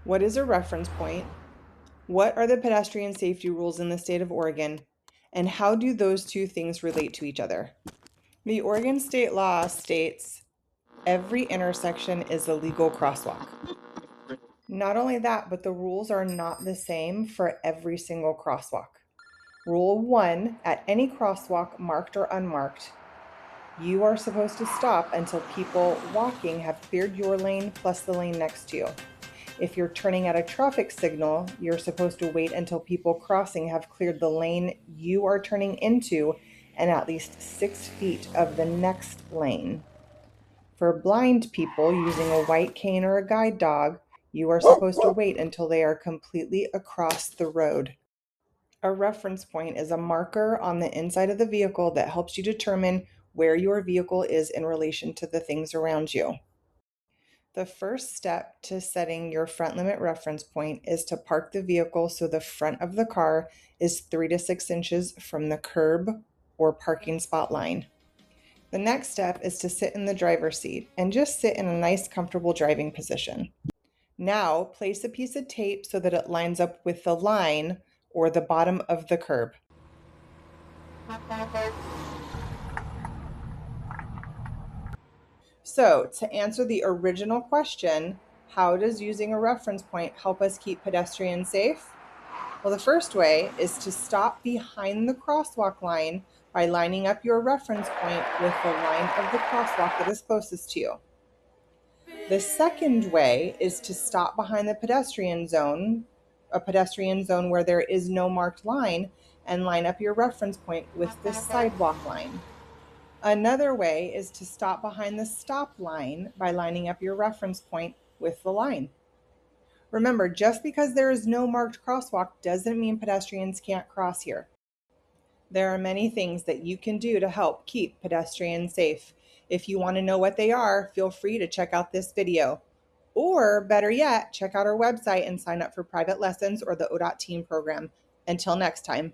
What is a reference point? What are the pedestrian safety rules in the state of Oregon? And how do those two things relate to each other? The Oregon state law states every intersection is a legal crosswalk. Not only that, but the rules are not the same for every single crosswalk. Rule 1, at any crosswalk, marked or unmarked, you are supposed to stop until people walking have cleared your lane plus the lane next to you. If you're turning at a traffic signal, you're supposed to wait until people crossing have cleared the lane you are turning into and at least 6 feet of the next lane. For blind people using a white cane or a guide dog, you are supposed to wait until they are completely across the road. A reference point is a marker on the inside of the vehicle that helps you determine where your vehicle is in relation to the things around you. The first step to setting your front limit reference point is to park the vehicle so the front of the car is 3 to 6 inches from the curb or parking spot line. The next step is to sit in the driver's seat and just sit in a nice, comfortable driving position. Now, place a piece of tape so that it lines up with the line or the bottom of the curb. So, to answer the original question, how does using a reference point help us keep pedestrians safe? Well, the first way is to stop behind the crosswalk line by lining up your reference point with the line of the crosswalk that is closest to you. The second way is to stop behind the pedestrian zone, a pedestrian zone where there is no marked line, and line up your reference point with the sidewalk line. Another way is to stop behind the stop line by lining up your reference point with the line. Remember, just because there is no marked crosswalk doesn't mean pedestrians can't cross here. There are many things that you can do to help keep pedestrians safe. If you want to know what they are, feel free to check out this video. Or better yet, check out our website and sign up for private lessons or the ODOT team program. Until next time.